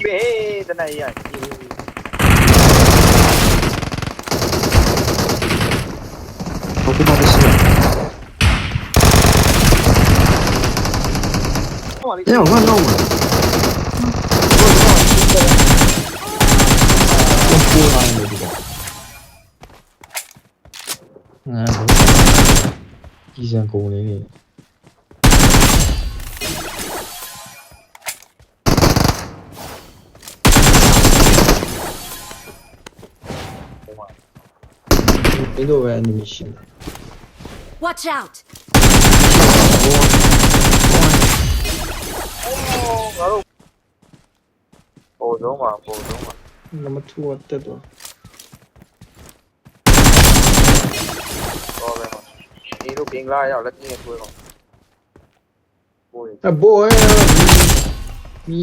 ပဲတနက်ရဟုတ်ကဲ့ပါရှင်哎呀，我弄了，我哭了没知道。地上狗呢？没多晚你们行。 Watch out! ငါတို့ပုံဆုံးပါပုံဆုံးပါ 那么拖得多。 တော့ပဲမှာဒီလိုပင်လာရောက်လက်ကြီးနဲ့ဆွဲတော့ပိုးရ 啊，boy，你。